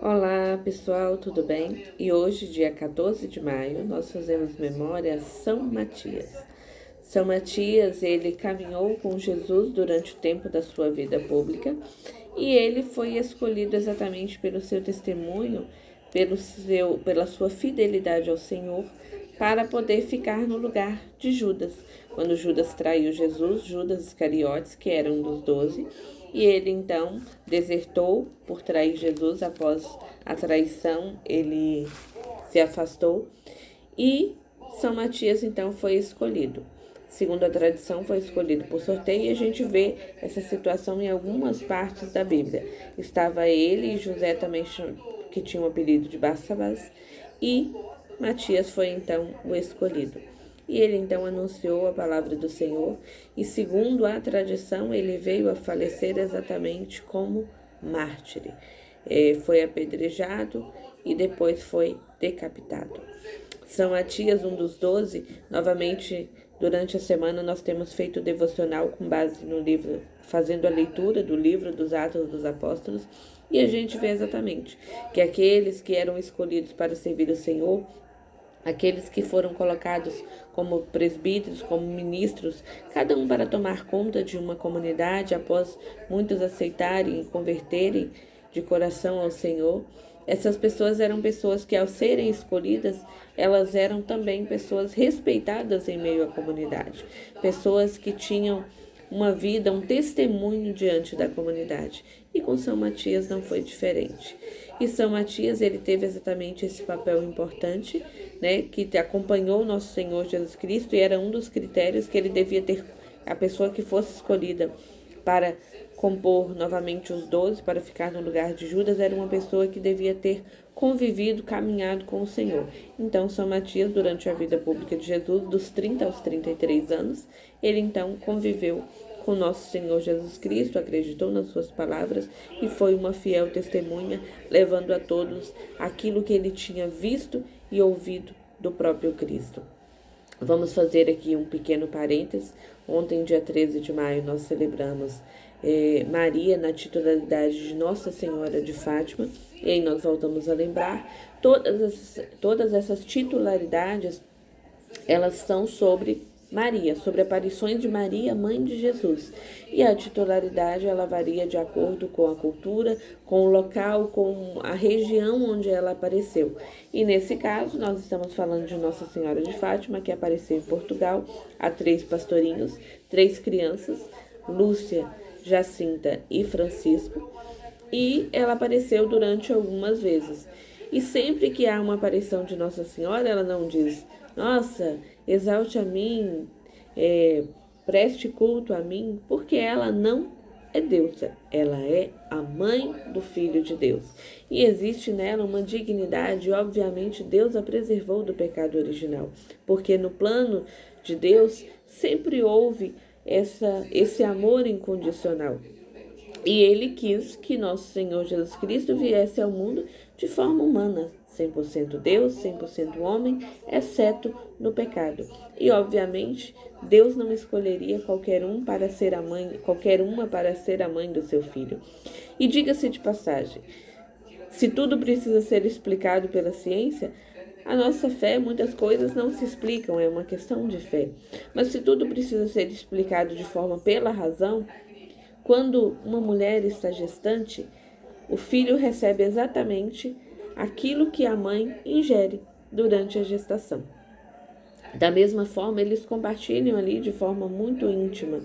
Olá pessoal, tudo bem? E hoje, dia 14 de maio, nós fazemos memória a São Matias. São Matias, ele caminhou com Jesus durante o tempo da sua vida pública e ele foi escolhido exatamente pelo seu testemunho, pela sua fidelidade ao Senhor, para poder ficar no lugar de Judas. Quando Judas traiu Jesus, Judas Iscariotes, que era um dos 12, e ele então desertou por trair Jesus. Após a traição, ele se afastou e São Matias então foi escolhido. Segundo a tradição, foi escolhido por sorteio e a gente vê essa situação em algumas partes da Bíblia. Estava ele e José também, que tinha o apelido de Barsabás, e Matias foi então o escolhido. E ele então anunciou a palavra do Senhor e, segundo a tradição, ele veio a falecer exatamente como mártir. Foi apedrejado e depois foi decapitado. São Matias, um dos 12, novamente durante a semana nós temos feito o devocional com base no livro, fazendo a leitura do livro dos Atos dos Apóstolos, e a gente vê exatamente que aqueles que eram escolhidos para servir o Senhor, aqueles que foram colocados como presbíteros, como ministros, cada um para tomar conta de uma comunidade, após muitos aceitarem e converterem de coração ao Senhor. Essas pessoas eram pessoas que, ao serem escolhidas, elas eram também pessoas respeitadas em meio à comunidade, pessoas que tinham uma vida, um testemunho diante da comunidade. E com São Matias não foi diferente. E São Matias, ele teve exatamente esse papel importante, né, que acompanhou o nosso Senhor Jesus Cristo, e era um dos critérios que ele devia ter, a pessoa que fosse escolhida para compor novamente os 12, para ficar no lugar de Judas, era uma pessoa que devia ter convivido, caminhado com o Senhor. Então, São Matias, durante a vida pública de Jesus, dos 30 aos 33 anos, ele então conviveu com nosso Senhor Jesus Cristo, acreditou nas suas palavras e foi uma fiel testemunha, levando a todos aquilo que ele tinha visto e ouvido do próprio Cristo. Vamos fazer aqui um pequeno parênteses. Ontem, dia 13 de maio, nós celebramos Maria na titularidade de Nossa Senhora de Fátima, e aí nós voltamos a lembrar, todas essas titularidades, elas são sobre Maria, sobre aparições de Maria, mãe de Jesus. E a titularidade, ela varia de acordo com a cultura, com o local, com a região onde ela apareceu. E nesse caso, nós estamos falando de Nossa Senhora de Fátima, que apareceu em Portugal, a 3 pastorinhos, 3 crianças, Lúcia, Jacinta e Francisco. E ela apareceu durante algumas vezes. E sempre que há uma aparição de Nossa Senhora, ela não diz: nossa, exalte a mim, preste culto a mim, porque ela não é deusa, ela é a mãe do Filho de Deus. E existe nela uma dignidade, e obviamente Deus a preservou do pecado original, porque no plano de Deus sempre houve esse amor incondicional. E ele quis que nosso Senhor Jesus Cristo viesse ao mundo de forma humana, 100% Deus, 100% homem, exceto no pecado. E obviamente, Deus não escolheria qualquer uma para ser a mãe do seu filho. E diga-se de passagem, se tudo precisa ser explicado pela ciência, a nossa fé, muitas coisas não se explicam, é uma questão de fé. Mas se tudo precisa ser explicado de forma pela razão, quando uma mulher está gestante, o filho recebe exatamente aquilo que a mãe ingere durante a gestação. Da mesma forma, eles compartilham ali de forma muito íntima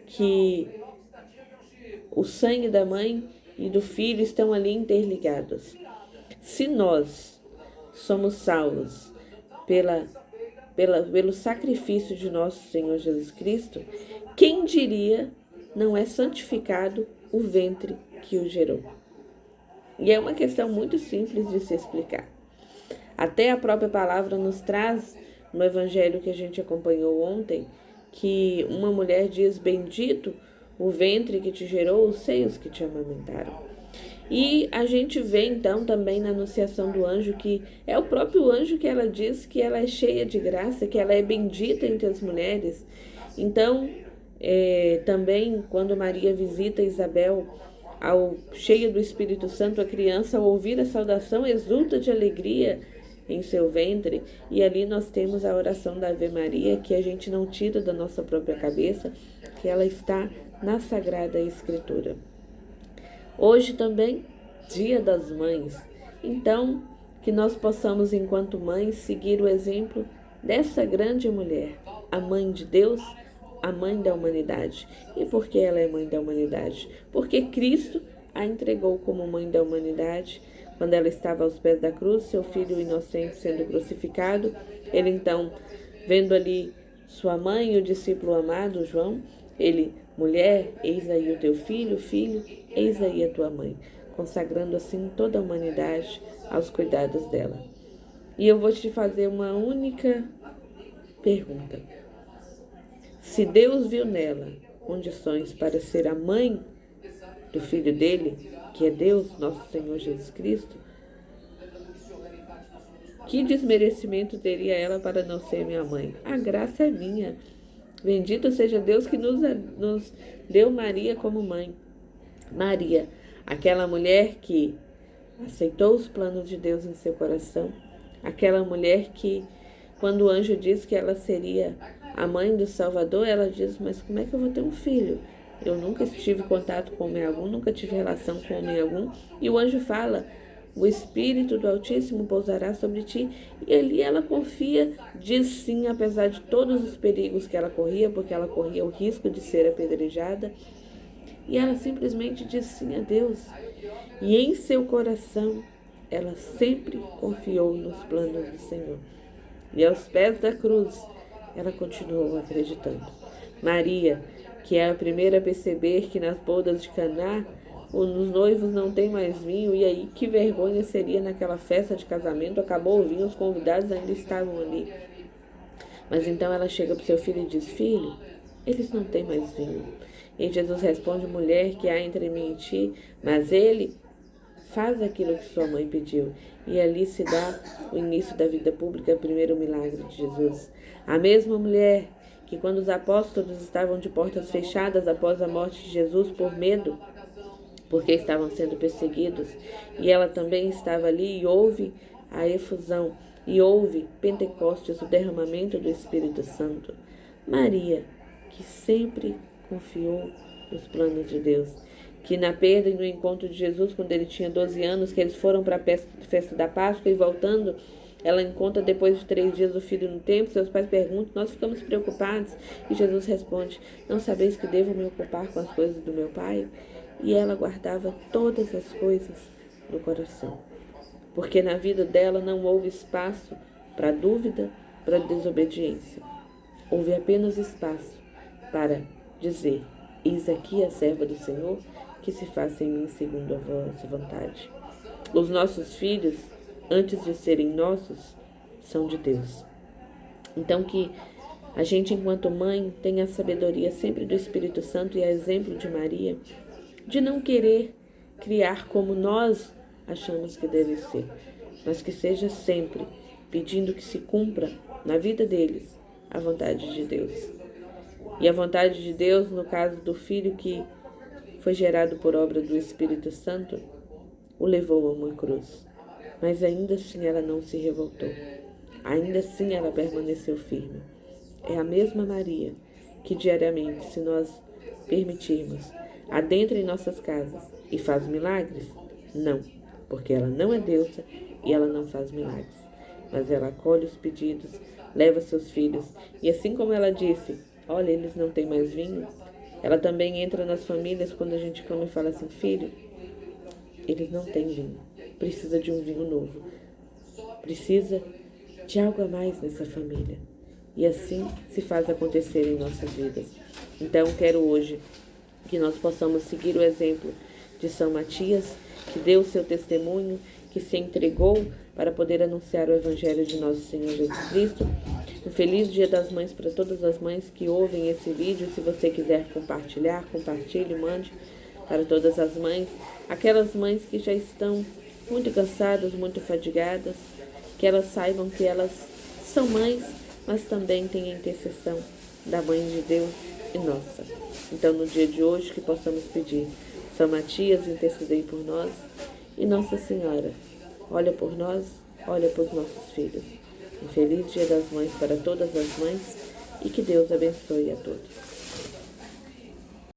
que o sangue da mãe e do filho estão ali interligados. Se nós somos salvos pelo sacrifício de nosso Senhor Jesus Cristo, quem diria não é santificado o ventre que o gerou? E é uma questão muito simples de se explicar. Até a própria palavra nos traz, no evangelho que a gente acompanhou ontem, que uma mulher diz: bendito o ventre que te gerou, os seios que te amamentaram. E a gente vê então também na anunciação do anjo que é o próprio anjo que ela diz que ela é cheia de graça, que ela é bendita entre as mulheres. Então, também quando Maria visita Isabel cheia do Espírito Santo, a criança, ao ouvir a saudação, exulta de alegria em seu ventre. E ali nós temos a oração da Ave Maria, que a gente não tira da nossa própria cabeça, que ela está na Sagrada Escritura. Hoje também, Dia das Mães. Então, que nós possamos, enquanto mães, seguir o exemplo dessa grande mulher, a Mãe de Deus, a Mãe da humanidade. E por que ela é Mãe da humanidade? Porque Cristo a entregou como Mãe da humanidade. Quando ela estava aos pés da cruz, seu filho inocente sendo crucificado, ele então, vendo ali sua mãe e o discípulo amado, João, ele: mulher, eis aí o teu filho, filho, eis aí a tua mãe, consagrando assim toda a humanidade aos cuidados dela. E eu vou te fazer uma única pergunta. Se Deus viu nela condições para ser a mãe do filho dele, que é Deus, nosso Senhor Jesus Cristo, que desmerecimento teria ela para não ser minha mãe? A graça é minha. Bendito seja Deus que nos deu Maria como mãe. Maria, aquela mulher que aceitou os planos de Deus em seu coração, aquela mulher que, quando o anjo disse que ela seria a mãe do Salvador, ela diz: mas como é que eu vou ter um filho? Eu nunca tive contato com homem algum, nunca tive relação com homem algum. E o anjo fala: o Espírito do Altíssimo pousará sobre ti. E ali ela confia, diz sim, apesar de todos os perigos que ela corria, porque ela corria o risco de ser apedrejada. E ela simplesmente diz sim a Deus. E em seu coração, ela sempre confiou nos planos do Senhor. E aos pés da cruz, ela continuou acreditando. Maria, que é a primeira a perceber que nas bodas de Caná, os noivos não têm mais vinho, e aí que vergonha seria naquela festa de casamento, acabou o vinho, os convidados ainda estavam ali. Mas então ela chega para o seu filho e diz: filho, eles não têm mais vinho. E Jesus responde: mulher, que há entre mim e ti? Mas ele faz aquilo que sua mãe pediu. E ali se dá o início da vida pública, o primeiro milagre de Jesus. A mesma mulher que, quando os apóstolos estavam de portas fechadas após a morte de Jesus por medo, porque estavam sendo perseguidos, e ela também estava ali, e houve a efusão, e houve Pentecostes, o derramamento do Espírito Santo. Maria, que sempre confiou nos planos de Deus, que na perda e no encontro de Jesus, quando ele tinha 12 anos, que eles foram para a festa da Páscoa, e voltando, ela encontra depois de 3 dias o filho no templo. Seus pais perguntam, nós ficamos preocupados, e Jesus responde: não sabeis que devo me ocupar com as coisas do meu Pai? E ela guardava todas as coisas no coração, porque na vida dela não houve espaço para dúvida, para desobediência. Houve apenas espaço para dizer: eis aqui a serva do Senhor, que se faça em mim segundo a vossa vontade. Os nossos filhos, antes de serem nossos, são de Deus. Então que a gente, enquanto mãe, tenha a sabedoria sempre do Espírito Santo e a exemplo de Maria, de não querer criar como nós achamos que deve ser, mas que seja sempre pedindo que se cumpra na vida deles a vontade de Deus. E a vontade de Deus, no caso do filho que foi gerado por obra do Espírito Santo, o levou a uma cruz. Mas ainda assim ela não se revoltou. Ainda assim ela permaneceu firme. É a mesma Maria que diariamente, se nós permitirmos, adentra em nossas casas e faz milagres? Não, porque ela não é deusa e ela não faz milagres. Mas ela acolhe os pedidos, leva seus filhos, e assim como ela disse: olha, eles não têm mais vinho, ela também entra nas famílias quando a gente come e fala assim: filho, eles não têm vinho, precisa de um vinho novo, precisa de algo a mais nessa família. E assim se faz acontecer em nossas vidas. Então quero hoje que nós possamos seguir o exemplo de São Matias, que deu o seu testemunho, que se entregou para poder anunciar o Evangelho de nosso Senhor Jesus Cristo. Um feliz Dia das Mães para todas as mães que ouvem esse vídeo. Se você quiser compartilhar, compartilhe, mande para todas as mães. Aquelas mães que já estão muito cansadas, muito fadigadas, que elas saibam que elas são mães, mas também têm a intercessão da Mãe de Deus e nossa. Então, no dia de hoje, que possamos pedir: São Matias, intercedei por nós. E Nossa Senhora, olha por nós, olha por nossos filhos. Um feliz Dia das Mães para todas as mães e que Deus abençoe a todos.